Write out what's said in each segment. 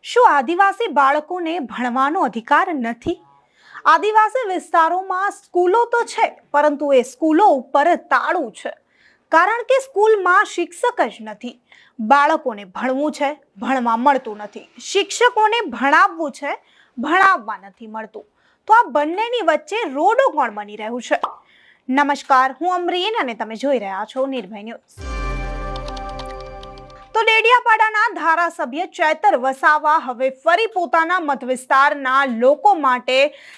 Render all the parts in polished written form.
શું આદિવાસી બાળકોને ભણવાનો અધિકાર નથી? આદિવાસી વિસ્તારોમાં સ્કૂલો તો છે, પરંતુ એ સ્કૂલો ઉપર તાળું છે, કારણ કે સ્કૂલમાં શિક્ષક જ નથી. બાળકોને ભણવું છે, ભણવા મળતું નથી. શિક્ષકોને ભણાવવું છે, ભણાવવા નથી મળતું. તો આ બંનેની વચ્ચે રોડો કોણ બની રહ્યું છે? નમસ્કાર, હું અમરીન અને તમે જોઈ રહ્યા છો નિર્ભય ન્યૂઝ. તો ડેડિયાપાડાના ધારાસભ્ય ચેતર વસાવા હવે ફરી પોતાના મત વિસ્તારના લોકો માટે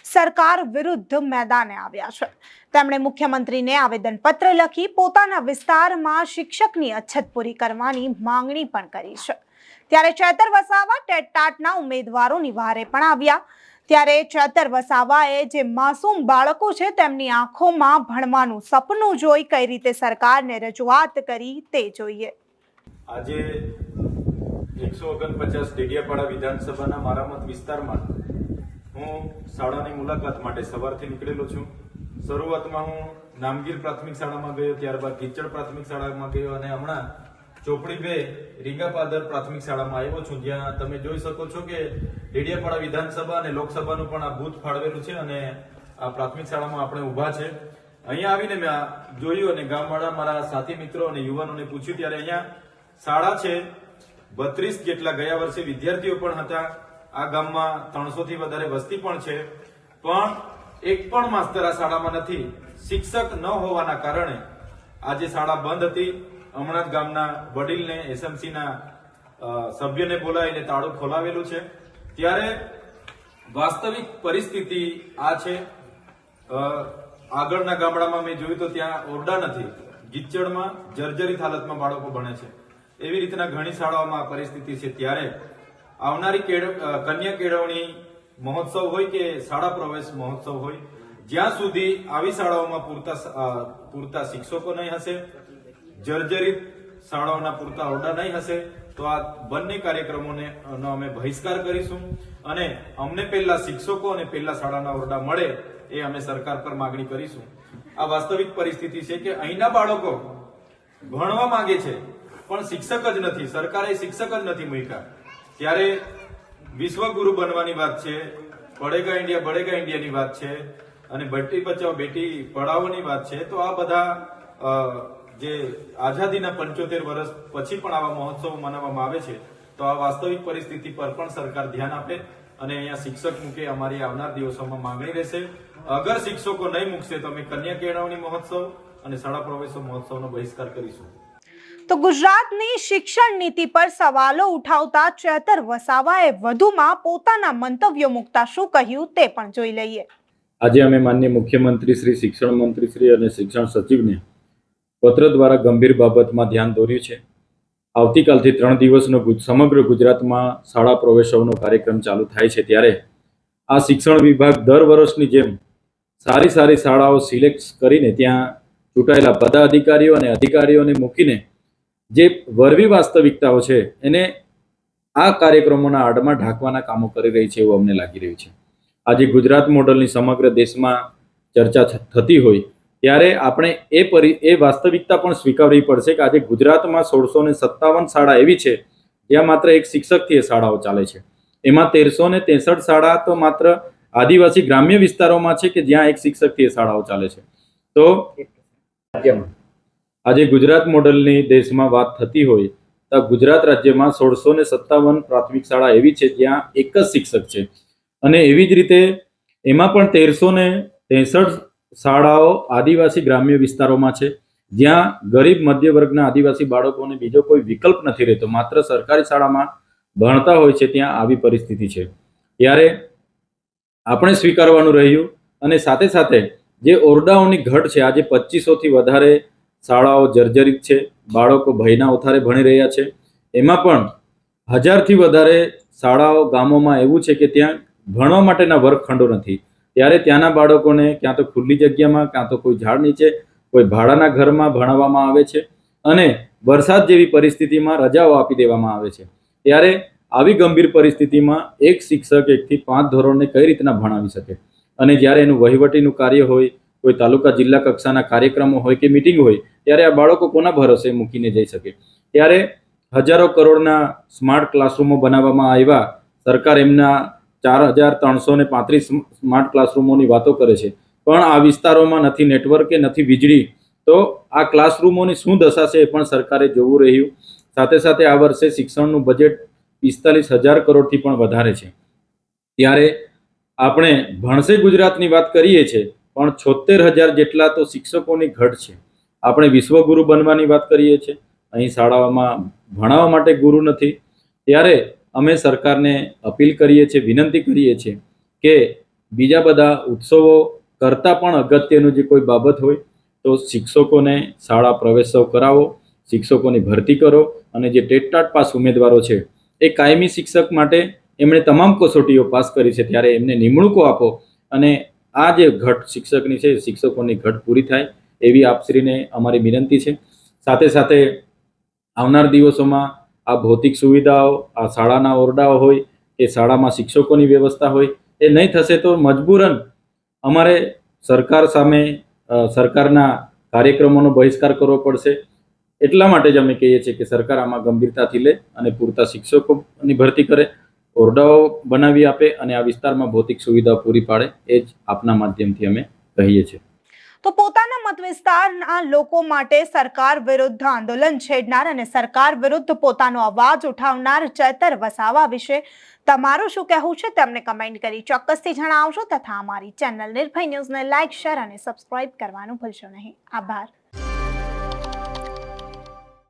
સરકાર વિરુદ્ધ મેદાને આવ્યા છે. તેમણે મુખ્યમંત્રીને આવેદનપત્ર લખી પોતાના વિસ્તારમાં શિક્ષકની અછત પૂરી કરવાની માંગણી પણ કરી છે. ત્યારે ચેતર વસાવા ટેટટાટના ઉમેદવારોની વારે પણ આવ્યા. ત્યારે ચેતર વસાવાએ જે માસૂમ બાળકો છે તેમની આંખોમાં ભણવાનું સપનું જોઈ કઈ રીતે સરકારને રજૂઆત કરી તે જોઈએ. આજે 149 ડેડિયાપાડા વિધાનસભાના મારા મત વિસ્તારમાં હું શાળાની મુલાકાત માટે સવારથી નીકળેલો છું. શરૂઆતમાં હું નામગીર પ્રાથમિક શાળામાં ગયો, ત્યારબાદ ગીચડ પ્રાથમિક શાળામાં ગયો અને હમણાં ચોપડી 2 રીંગાપાદર પ્રાથમિક શાળામાં આવ્યો છું, જ્યાં તમે જોઈ શકો છો કે ડેડિયાપાડા વિધાનસભા અને લોકસભાનું પણ આ બૂથ ફાળવેલું છે અને આ પ્રાથમિક શાળામાં આપણે ઊભા છે. અહીંયા આવીને મેં જોયું અને ગામવાળા મારા સાથી મિત્રો અને યુવાનોને પૂછ્યું ત્યારે અહીંયા શાળા છે 32 જેટલા ગયા વર્ષે વિદ્યાર્થીઓ પણ હતા. આ ગામમાં 300 થી વધારે વસ્તી પણ છે, પણ એક પણ માસ્તર આ શાળામાં નથી. શિક્ષક ન હોવાના કારણે આજે શાળા બંધ હતી. હમણાં જ ગામના વડીલને એસએમસી ના સભ્યને બોલાવીને તાળું ખોલાવેલું છે. ત્યારે વાસ્તવિક પરિસ્થિતિ આ છે. આગળના ગામડામાં મેં જોયું તો ત્યાં ઓરડા નથી. ગીચડમાં જર્જરિત હાલતમાં બાળકો ભણે છે. એવી રીતના ઘણી શાળાઓમાં આ પરિસ્થિતિ છે. ત્યારે આવનારી કન્યા કેળવણી મહોત્સવ હોય કે શાળા પ્રવેશ મહોત્સવ હોય, જ્યાં સુધી આવી શાળાઓમાં પૂરતા શિક્ષકો નહીં હશે, જર્જરિત શાળાઓના પૂરતા ઓરડા નહીં હશે, તો આ બંને કાર્યક્રમોને અમે બહિષ્કાર કરીશું અને અમને પહેલા શિક્ષકો અને પહેલા શાળાના ઓરડા મળે એ અમે સરકાર પર માગણી કરીશું. આ વાસ્તવિક પરિસ્થિતિ છે કે અહીંના બાળકો ભણવા માંગે છે પણ શિક્ષક જ નથી. સરકારે શિક્ષક જ નથી મૂક્યા. ત્યારે વિશ્વગુરુ બનવાની વાત છે, બળેગા ઇન્ડિયાની વાત છે અને બેટી બચાવો બેટી પઢાઓની વાત છે. તો આ બધા જે આઝાદીના 75 વર્ષ પછી પણ આવા મહોત્સવ મનાવવામાં આવે છે, તો આ વાસ્તવિક પરિસ્થિતિ પર પણ સરકાર ધ્યાન આપે અને અહીંયા શિક્ષક મૂકે. અમારી આવનાર દિવસોમાં માંગણી રહેશે. અગર શિક્ષકો નહીં મૂકશે તો અમે કન્યા કેળવણી મહોત્સવ અને શાળા પ્રવેશ મહોત્સવનો બહિષ્કાર કરીશું. તો ગુજરાતની શિક્ષણ નીતિ પર સવાલો ઉઠાવતા ચેતર વસાવાએ વધુમાં પોતાના મંતવ્યો મૂકતા શું કહ્યું તે પણ જોઈ લઈએ. આજે અમે માનનીય મુખ્યમંત્રી શ્રી, શિક્ષણ મંત્રી શ્રી અને શિક્ષણ સચિવને પત્ર દ્વારા ગંભીર બાબતમાં ધ્યાન દોર્યું છે. આવતીકાલથી 3 દિવસનો સમગ્ર ગુજરાતમાં શાળા પ્રવેશોનો કાર્યક્રમ ચાલુ થાય છે. ત્યારે આ શિક્ષણ વિભાગ દર વર્ષની જેમ સારી શાળાઓ સિલેક્ટ કરીને ત્યાં ચૂંટાયેલા પદાધિકારીઓ અને અધિકારીઓને મૂકીને જે વરવી વાસ્તવિકતાઓ છે એને આ કાર્યક્રમોના આડમાં ઢાંકવાના કામો કરી રહી છે એવું અમને લાગી રહ્યું છે. આજે ગુજરાત મોડલની સમગ્ર દેશમાં ચર્ચા થતી હોય ત્યારે આપણે એ વાસ્તવિકતા પણ સ્વીકારવી પડશે કે આજે ગુજરાતમાં 1657 શાળા એવી છે જ્યાં માત્ર એક શિક્ષકથી એ શાળાઓ ચાલે છે. એમાં 1363 શાળા તો માત્ર આદિવાસી ગ્રામ્ય વિસ્તારોમાં છે કે જ્યાં એક શિક્ષકથી એ શાળાઓ ચાલે છે. તો રાજ્યમાં આજે ગુજરાત મોડલની દેશમાં વાત થતી હોય તો ગુજરાત રાજ્યમાં 1657 પ્રાથમિક શાળા એવી છે જ્યાં એક જ શિક્ષક છે અને એવી જ રીતે એમાં પણ 1363 શાળાઓ આદિવાસી ગ્રામ્ય વિસ્તારોમાં છે જ્યાં ગરીબ મધ્ય વર્ગના આદિવાસી બાળકોને બીજો કોઈ વિકલ્પ નથી રહેતો, માત્ર સરકારી શાળામાં ભણતા હોય છે. ત્યાં આવી પરિસ્થિતિ છે. ત્યારે આપણે સ્વીકારવાનું રહ્યું અને સાથે સાથે જે ઓરડાઓની ઘટ છે, આજે 2500 થી વધારે શાળાઓ જર્જરિત છે, બાળકો ભયના ઓથારે ભણી રહ્યા છે. એમાં પણ 1000 થી વધારે શાળાઓ ગામોમાં એવું છે કે ત્યાં ભણવા માટેના વર્ગખંડો નથી. ત્યારે ત્યાંના બાળકોને ક્યાં તો ખુલ્લી જગ્યામાં, ક્યાં તો કોઈ ઝાડ નીચે, કોઈ ભાડાના ઘરમાં ભણાવવામાં આવે છે અને વરસાદ જેવી પરિસ્થિતિમાં રજાઓ આપી દેવામાં આવે છે. ત્યારે આવી ગંભીર પરિસ્થિતિમાં એક શિક્ષક 1 થી 5 ધોરણને કઈ રીતના ભણાવી શકે? અને જ્યારે એનું વહીવટીનું કાર્ય હોય, કોઈ તાલુકા જિલ્લા કક્ષાના કાર્યક્રમો હોય કે મીટિંગ હોય, ત્યારે આ બાળકો કોના ભરોસે મૂકીને જઈ શકે? ત્યારે હજારો કરોડના સ્માર્ટ ક્લાસરૂમો બનાવવામાં આવ્યા સરકાર એમના 4,335 સ્માર્ટ ક્લાસરૂમોની વાતો કરે છે, પણ આ વિસ્તારોમાં નથી નેટવર્ક કે નથી વીજળી, તો આ ક્લાસરૂમોની શું દશા છે એ પણ સરકારે જોવું રહ્યું. સાથે સાથે આ વર્ષે શિક્ષણનું બજેટ 45,000 કરોડથી પણ વધારે છે. ત્યારે આપણે ભણશે ગુજરાતની વાત કરીએ છીએ, પણ 76,000 જેટલા તો શિક્ષકોની ઘટ છે. આપણે વિશ્વગુરુ બનવાની વાત કરીએ છીએ, અહીં શાળાઓમાં ભણાવવા માટે ગુરુ નથી. ત્યારે અમે સરકારને અપીલ કરીએ છીએ, વિનંતી કરીએ છીએ કે બીજા બધા ઉત્સવો કરતાં પણ અગત્યનું જે કોઈ બાબત હોય તો શિક્ષકોને શાળા પ્રવેશોત્સવ કરાવો, શિક્ષકોની ભરતી કરો, અને જે ટેટ પાસ ઉમેદવારો છે એ કાયમી શિક્ષક માટે એમણે તમામ કસોટીઓ પાસ કરી છે, ત્યારે એમને નિમણૂકો આપો અને આ જે ઘટ શિક્ષકની છે, શિક્ષકોની ઘટ પૂરી થાય એવી આપશ્રીને અમારી વિનંતી છે. સાથે સાથે આવનાર દિવસોમાં આ ભૌતિક સુવિધાઓ, આ શાળાના ઓરડાઓ હોય કે શાળામાં શિક્ષકોની વ્યવસ્થા હોય, એ નહીં થશે તો મજબૂરન અમારે સરકાર સામે સરકારના કાર્યક્રમોનો બહિષ્કાર કરવો પડશે. એટલા માટે જ અમે કહીએ છીએ કે સરકાર આમાં ગંભીરતાથી લે અને પૂરતા શિક્ષકોની ભરતી કરે, ઓરડાઓ બનાવી આપે અને આ વિસ્તારમાં ભૌતિક સુવિધાઓ પૂરી પાડે, એ જ આપના માધ્યમથી અમે કહીએ છીએ. તો પોતાના મત વિસ્તારના લોકો માટે સરકાર વિરુદ્ધ આંદોલન છેડનાર અને સરકાર વિરુદ્ધ પોતાનો અવાજ ઉઠાવનાર ચેતર વસાવા વિશે તમારું શું કહેવું છે તેમને કમેન્ટ કરી ચોક્કસથી જણાવજો તથા અમારી ચેનલ નિર્ભય ન્યૂઝને લાઇક, શેર અને સબસ્ક્રાઇબ કરવાનું ભૂલશો નહીં. આભાર.